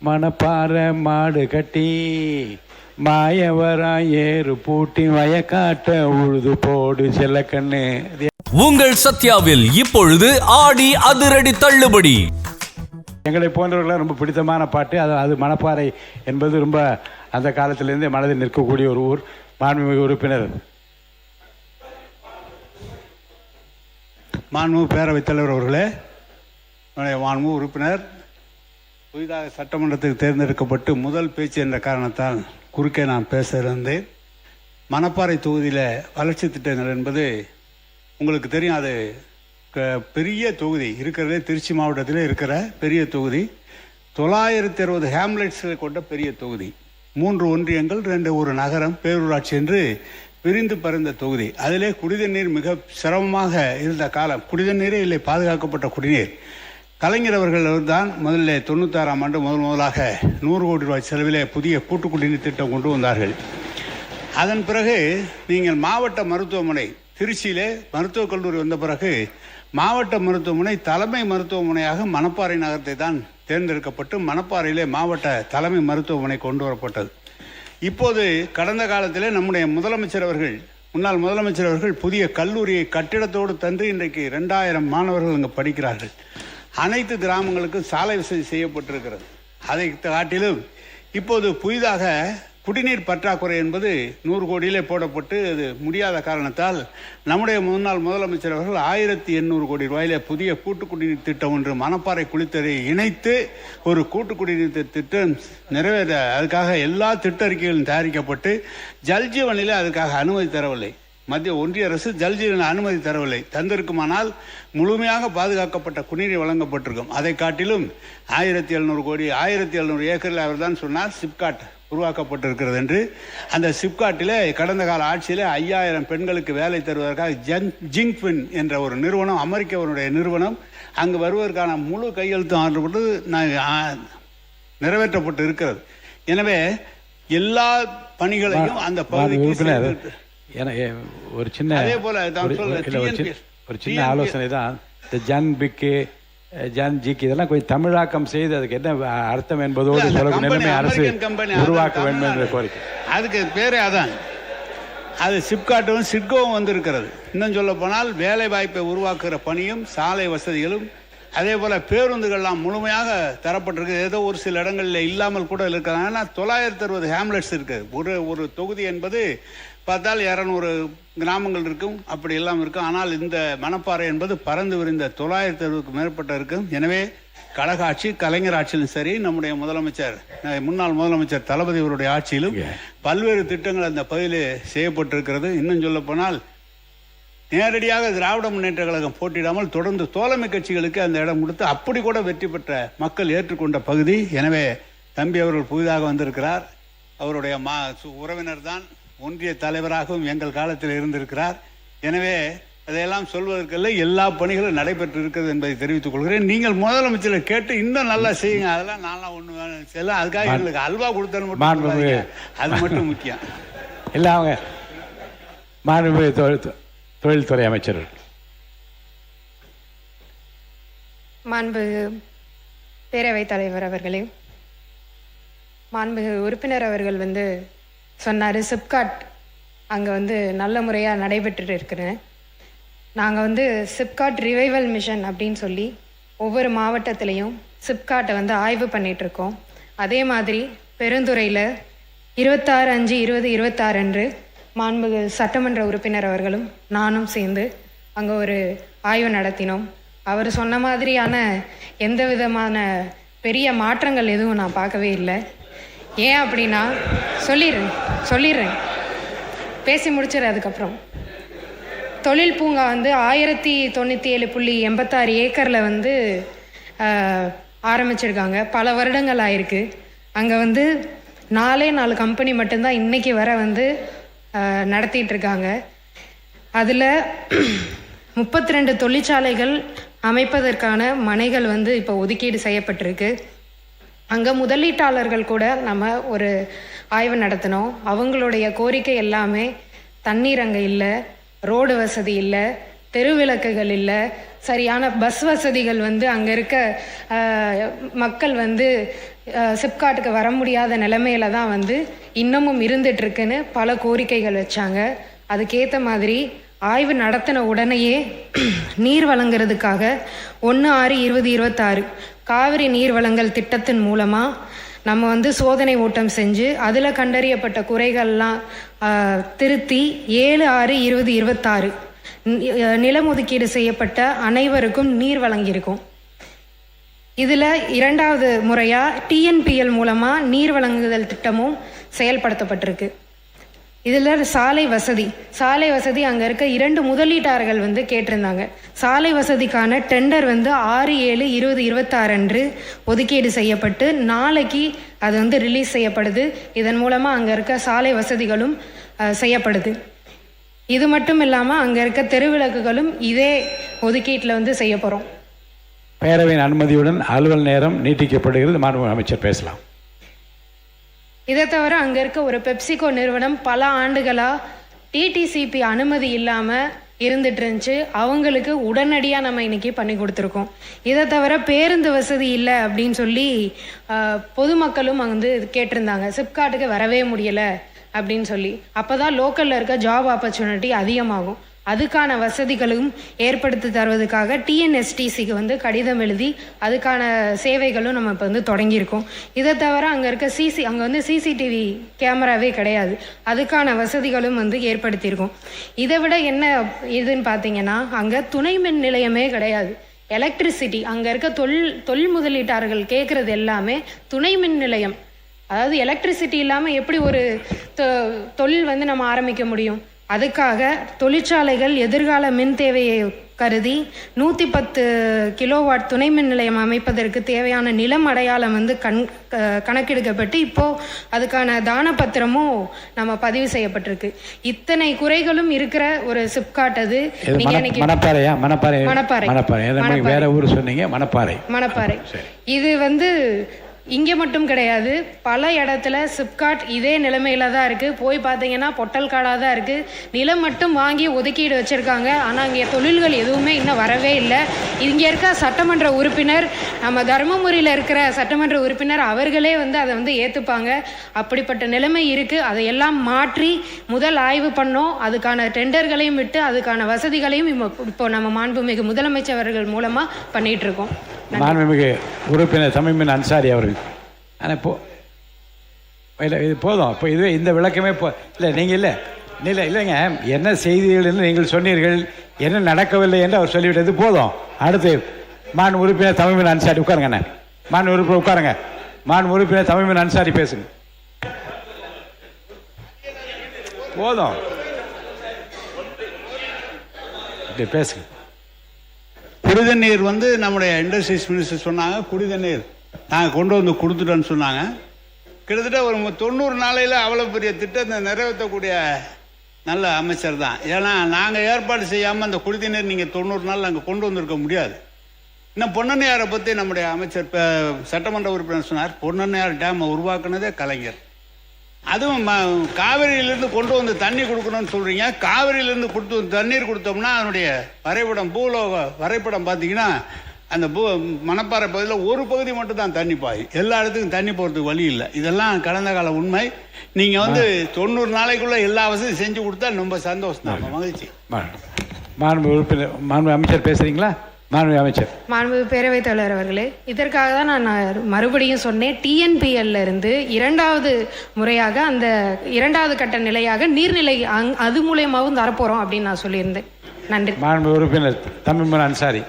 மணப்பாறை மாடு கட்டி மாயவரா ஏறு பூட்டி வயக்காட்ட உழுது போடு செல்லக்கண்ணு. உங்கள் சத்யாவில் இப்பொழுது ஆடி அதிரடி தள்ளுபடி. எங்களை போன்றவர்களாம் ரொம்ப பிடித்தமான பாட்டு. அது மணப்பாறை என்பது ரொம்ப அந்த காலத்திலேருந்தே மனதில் நிற்கக்கூடிய ஒரு ஊர். மாண்புமிகு உறுப்பினர், மாண்புமிகு பேரவைத் தலைவர் அவர்களே, மாண்புமிகு உறுப்பினர் புதிதாக சட்டமன்றத்துக்கு தேர்ந்தெடுக்கப்பட்டு முதல் பேச்சு என்ற காரணத்தால் குறுக்கே நான் பேச இருந்தேன். மணப்பாறை தொகுதியில் வளர்ச்சி திட்டங்கள் என்பது உங்களுக்கு தெரியும். அது பெரிய தொகுதி, இருக்கிறதே திருச்சி மாவட்டத்தில் இருக்கிற பெரிய தொகுதி. 960 ஹேம்லெட்ஸ்களை கொண்ட பெரிய தொகுதி. 3 ஒன்றியங்கள், 2 ஒரு நகரம், பேரூராட்சி என்று விரிந்து பறந்த தொகுதி. அதிலே குடிநீர் மிக சிரமமாக இருந்த காலம். குடிநீரே இல்லை, பாதுகாக்கப்பட்ட குடிநீர். கலைஞர் அவர்கள் தான் முதல்ல 96ஆம் ஆண்டு முதலாக 100 கோடி ரூபாய் செலவிலே புதிய கூட்டு குடிநீர் திட்டம் கொண்டு வந்தார்கள். அதன் பிறகு நீங்கள் மாவட்ட மருத்துவமனை திருச்சியிலே மருத்துவக் கல்லூரி வந்த பிறகு மாவட்ட மருத்துவமனை தலைமை மருத்துவமனையாக மணப்பாறை நகரத்தை தான் தேர்ந்தெடுக்கப்பட்டு மணப்பாறையிலே மாவட்ட தலைமை மருத்துவமனை கொண்டு வரப்பட்டது. இப்போது கடந்த காலத்திலே நம்முடைய முதலமைச்சர் அவர்கள், முன்னாள் முதலமைச்சர் அவர்கள் புதிய கல்லூரியை கட்டிடத்தோடு தந்து இன்றைக்கு 2000 மாணவர்கள் அங்கே படிக்கிறார்கள். அனைத்து கிராமங்களுக்கும் சாலை வசதி செய்யப்பட்டிருக்கிறது. அதை காட்டிலும் இப்போது புதிதாக குடிநீர் பற்றாக்குறை என்பது 100 கோடியிலே போடப்பட்டு அது முடியாத காரணத்தால் நம்முடைய முன்னாள் முதலமைச்சர் அவர்கள் 1800 கோடி ரூபாயிலே புதிய கூட்டு குடிநீர் திட்டம் ஒன்று மணப்பாறை குளித்தரை இணைத்து ஒரு கூட்டு குடிநீர் திட்டம் நிறைவேற அதுக்காக எல்லா திட்ட அறிக்கைகளும் தயாரிக்கப்பட்டு ஜல்ஜீவனிலே அதுக்காக அனுமதி தரவில்லை. மத்திய ஒன்றிய அரசு ஜல்ஜீவன் அனுமதி தரவில்லை. தந்திருக்குமானால் முழுமையாக பாதுகாக்கப்பட்ட குடிநீர் வழங்கப்பட்டிருக்கும். அதை காட்டிலும் 1700 கோடி 1700 ஏக்கரில் அவர் தான் சொன்னார் சிப்காட் உருவாக்கப்பட்டிருக்கிறது என்று. அந்த சிப்காட்டிலே கடந்த கால ஆட்சியில் 5000 பெண்களுக்கு வேலை தருவதற்காக ஜிங்க்வின் என்ற ஒரு நிறுவனம், அமெரிக்காவுடைய நிறுவனம், அங்கு வருவதற்கான முழு கையெழுத்தும் ஆற்றப்பட்டு நிறைவேற்றப்பட்டு இருக்கிறது. எனவே எல்லா பணிகளையும் அந்த பகுதிக்கு ஒரு சின்ன ஆலோசனை தான். இந்த ஜன் பிக்கு ஜன் ஜிக்கு இதெல்லாம் கொஞ்சம் தமிழாக்கம் செய்து அதுக்கு என்ன அர்த்தம் என்பதோடு சொல்லக்கூடிய நிலைமை அரசு உருவாக்க வேண்டும் என்ற கோரிக்கை. அதுக்கு பேரே அதான். அது சிப்காட்டும் சிட்கோவும் வந்திருக்கிறது. இன்னும் சொல்ல போனால் வேலை வாய்ப்பை உருவாக்குகிற பணியும் சாலை வசதிகளும் அதே போல பேருந்துகள்லாம் முழுமையாக தரப்பட்டிருக்கு. ஏதோ ஒரு சில இடங்களில் இல்லாமல் கூட இருக்கிறாங்க. 960 ஹேம்லெட்ஸ் இருக்குது. ஒரு தொகுதி என்பது பார்த்தால் 200 கிராமங்கள் இருக்கும், அப்படி எல்லாம் இருக்கும். ஆனால் இந்த மணப்பாறை என்பது பறந்து விரிந்த 960க்கும் மேற்பட்ட இருக்கும். எனவே கழக ஆட்சி, கலைஞர் ஆட்சியிலும் சரி, நம்முடைய முதலமைச்சர் முன்னாள் முதலமைச்சர் தளபதி அவருடைய ஆட்சியிலும் பல்வேறு திட்டங்கள் அந்த பகுதியில் செய்யப்பட்டிருக்கிறது. இன்னும் சொல்ல போனால் நேரடியாக திராவிட முன்னேற்ற கழகம் போட்டியிடாமல் தொடர்ந்து தோழமை கட்சிகளுக்கு அந்த இடம் கொடுத்து அப்படி கூட வெற்றி பெற்ற மக்கள் ஏற்றுக்கொண்ட பகுதி. எனவே தம்பி அவர்கள் புதிதாக வந்திருக்கிறார். அவருடைய உறவினர் தான், ஒன்றிய தலைவராகவும் எங்கள் காலத்தில் இருந்திருக்கிறார். எனவே அதையெல்லாம் சொல்வதற்கல்ல, எல்லா பணிகளும் நடைபெற்று இருக்கிறது என்பதை தெரிவித்துக் கொள்கிறேன். நீங்கள் முதலமைச்சரை கேட்டு இன்னும் நல்லா செய்யுங்க. அதெல்லாம் நான்லாம் ஒன்று வேணும் செல்ல, அதுக்காக எங்களுக்கு அல்வா கொடுத்தது மட்டும், அது மட்டும் முக்கியம் இல்லை. அவங்க மாண்புமிகு தொழில்துறை அமைச்சர், மாண்புமிகு பேரவைத் தலைவர் அவர்களே, மாண்புமிகு உறுப்பினர் அவர்கள் சொன்னார் சிப்காட் அங்கே நல்ல முறையாக நடைபெற்று இருக்கிறேன். நாங்கள் சிப்காட் ரிவைவல் மிஷன் அப்படின்னு சொல்லி ஒவ்வொரு மாவட்டத்திலையும் சிப்காட்டை ஆய்வு பண்ணிகிட்ருக்கோம். அதே மாதிரி பெருந்துறையில் 26/5/2026 அன்று மாண்புமிகு சட்டமன்ற உறுப்பினர் அவர்களும் நானும் சேர்ந்து அங்கே ஒரு ஆய்வு நடத்தினோம். அவர் சொன்ன மாதிரியான எந்த விதமான பெரிய மாற்றங்கள் எதுவும் நான் பார்க்கவே இல்லை. ஏன் அப்படின்னா, சொல்லிடுறேன் பேசி முடிச்சிடு. அதுக்கப்புறம் தொழில் பூங்கா 1097.86 ஏக்கரில் ஆரம்பிச்சிருக்காங்க. பல வருடங்கள் ஆயிருக்கு. அங்கே 4 கம்பெனி மட்டும்தான் இன்றைக்கி வர நடத்திட்டு இருக்காங்க. அதில் 32 தொழிற்சாலைகள் அமைப்பதற்கான மனைகள் இப்போ ஒதுக்கீடு செய்யப்பட்டிருக்கு. அங்கே முதலீட்டாளர்கள் கூட நம்ம ஒரு ஆய்வு நடத்தினோம். அவங்களுடைய கோரிக்கை எல்லாமே தண்ணீர் அங்கே இல்லை, ரோடு வசதி இல்லை, தெருவிளக்குகள் இல்லை, சரியான பஸ் வசதிகள் வந்து அங்கே இருக்க மக்கள் வந்து சிப்காட்டுக்கு வர முடியாத நிலைமையில தான் வந்து இன்னமும் இருந்துகிட்ருக்குன்னு பல கோரிக்கைகள் வச்சாங்க. அதுக்கேற்ற மாதிரி ஆய்வு நடத்தின உடனேயே நீர் வழங்குறதுக்காக 1/6/2026 காவிரி நீர் வழங்கல் திட்டத்தின் மூலமாக நம்ம வந்து சோதனை ஓட்டம் செஞ்சு அதில் கண்டறியப்பட்ட குறைகள்லாம் திருத்தி 7/6/2026 நிலம் ஒதுக்கீடு செய்யப்பட்ட அனைவருக்கும் நீர் வழங்கியிருக்கும். இதில் 2வது முறையாக டிஎன்பிஎல் மூலமாக நீர் வழங்குதல் திட்டமும் செயல்படுத்தப்பட்டிருக்கு. இதில் சாலை வசதி அங்கே இருக்க 2 முதலீட்டாளர்கள் வந்து கேட்டிருந்தாங்க. சாலை வசதிக்கான டெண்டர் வந்து 6/7/2026 அன்று ஒதுக்கீடு செய்யப்பட்டு நாளைக்கு அது வந்து ரிலீஸ் செய்யப்படுது. இதன் மூலமாக அங்கே இருக்க சாலை வசதிகளும் செய்யப்படுது. இது மட்டும் இல்லாமல் அங்கே இருக்க தெருவிளக்குகளும் இதே ஒதுக்கீட்டில் வந்து செய்ய போகிறோம். பேரவையின் அனுமதியுடன் அலுவல் நேரம் நீட்டிக்கப்படுகிறது. மாண்புமிகு அமைச்சர் பேசலாம். இதை தவிர அங்கே இருக்க ஒரு பெப்சிகோ நிறுவனம் பல ஆண்டுகளாக டிடிசிபி அனுமதி இல்லாமல் இருந்துட்டு இருந்துச்சு. அவங்களுக்கு உடனடியாக நம்ம இன்னைக்கு பண்ணி கொடுத்துருக்கோம். இதை தவிர பேருந்து வசதி இல்லை அப்படின்னு சொல்லி பொதுமக்களும் வந்து கேட்டிருந்தாங்க. சிப்காட்டுக்கு வரவே முடியலை அப்படின்னு சொல்லி. அப்போ தான் லோக்கலில் இருக்க ஜாப் ஆப்பர்ச்சுனிட்டி அதிகமாகும். அதுக்கான வசதிகளும் ஏற்படுத்தி தருவதற்காக டிஎன்எஸ்டிசிக்கு வந்து கடிதம் எழுதி அதுக்கான சேவைகளும் நம்ம இப்போ வந்து தொடங்கியிருக்கோம். இதை தவிர அங்கே இருக்க அங்கே வந்து சிசிடிவி கேமராவே கிடையாது. அதுக்கான வசதிகளும் வந்து ஏற்படுத்தியிருக்கோம். இதை விட என்ன இதுன்னு பார்த்தீங்கன்னா அங்கே துணை மின் நிலையமே கிடையாது. எலக்ட்ரிசிட்டி அங்கே இருக்க தொழில் முதலீட்டாளர்கள் கேட்குறது எல்லாமே துணை மின் நிலையம். அதாவது எலக்ட்ரிசிட்டி இல்லாமல் எப்படி ஒரு தொழில் வந்து நம்ம ஆரம்பிக்க முடியும்? அதுக்காக தொழிற்சாலைகள் எதிர்கால மின் தேவையை கருதி 110 கிலோவாட் துணை மின் நிலையம் அமைப்பதற்கு தேவையான நிலம் அடையாளம் வந்து கணக்கெடுக்கப்பட்டு இப்போது அதுக்கான தானப்பத்திரமும் நம்ம பதிவு செய்யப்பட்டிருக்கு. இத்தனை குறைகளும் இருக்கிற ஒரு சிப்காட் அது. மணப்பாறை இது வந்து இங்கே மட்டும் கிடையாது, பல இடத்துல சிப்காட் இதே நிலைமையில தான் இருக்குது. போய் பார்த்தீங்கன்னா பொட்டல் காடாக தான் இருக்குது. நிலம் மட்டும் வாங்கி ஒதுக்கீடு வச்சுருக்காங்க. ஆனால் இங்கே தொழில்கள் எதுவுமே இன்னும் வரவே இல்லை. இங்கே இருக்க சட்டமன்ற உறுப்பினர், நம்ம தருமபுரியில் இருக்கிற சட்டமன்ற உறுப்பினர் அவர்களே வந்து அதை வந்து ஏற்றுப்பாங்க. அப்படிப்பட்ட நிலைமை இருக்குது. அதையெல்லாம் மாற்றி முதல் ஆய்வு பண்ணோம். அதுக்கான டெண்டர்களையும் விட்டு அதுக்கான வசதிகளையும் இப்போ நம்ம மாண்புமிகு முதலமைச்சர்கள் மூலமாக பண்ணிகிட்ருக்கோம். மாண்புமிகு உறுப்பினர் தமீமுன் அன்சாரி அவர்கள். ஆனால் இல்லை இது போதும். இப்போ இது இந்த விளக்கமே இல்லை நீங்கள் இல்லைங்க என்ன செய்திகள் என்று நீங்கள் சொன்னீர்கள், என்ன நடக்கவில்லை என்று அவர் சொல்லிவிட்டது போதும். அடுத்து மாண்பு உறுப்பினர் தமீமுன் அன்சாரி உட்காருங்க. அண்ணா மாண்பு உறுப்பினர் உட்காருங்க. மாண்பு உறுப்பினர் தமீமுன் அன்சாரி பேசுங்க. போதும் பேசுங்க. குடிதண்ணீர் வந்து நம்முடைய இண்டஸ்ட்ரீஸ் மினிஸ்டர் சொன்னாங்க, குடிதண்ணீர் நாங்கள் கொண்டு வந்து கொடுத்துட்டோன்னு சொன்னாங்க. கிட்டத்தட்ட ஒரு 90 நாளையில் அவ்வளோ பெரிய திட்டத்தை நிறைவேற்றக்கூடிய நல்ல அமைச்சர் தான். ஏன்னா நாங்கள் ஏற்பாடு செய்யாமல் அந்த குடிதண்ணீர் நீங்கள் 90 நாள் அங்கே கொண்டு வந்திருக்க முடியாது. இன்னும் பொன்னண்ணையாரை பற்றி நம்முடைய அமைச்சர் சட்டமன்ற உறுப்பினர் சொன்னார். பொன்னண்ணையார் டேமை உருவாக்குனதே கலைஞர். அதுவும் காவிரியிலேருந்து கொண்டு வந்து தண்ணி கொடுக்கணும்னு சொல்கிறீங்க. காவிரியிலேருந்து தண்ணீர் கொடுத்தோம்னா அதனுடைய வரைபடம் பூலோக வரைபடம் பார்த்தீங்கன்னா அந்த மணப்பாறை பகுதியில் ஒரு பகுதி மட்டும் தான் தண்ணி பாய், எல்லா இடத்துக்கும் தண்ணி போகிறதுக்கு வழி இல்லை. இதெல்லாம் கடந்த கால உண்மை. நீங்கள் வந்து 90 நாளைக்குள்ளே எல்லா வசதியும் செஞ்சு கொடுத்தா ரொம்ப சந்தோஷம் தான், மகிழ்ச்சி. மாண்பு உறுப்பினர் மாண்பு அமைச்சர் பேசுகிறீங்களா? மாண்பு பேரவைத் தலைவர் அவர்களே, இதற்காக தான் நான் மறுபடியும் சொன்னேன். டிஎன்பிஎல்ல இருந்து 2வது முறையாக அந்த 2வது கட்ட நிலையாக நீர்நிலை அது மூலியமாகவும் தரப்போகிறோம் அப்படின்னு நான் சொல்லியிருந்தேன். நன்றி. மாண்பு உறுப்பினர் தமீமுன் அன்சாரி.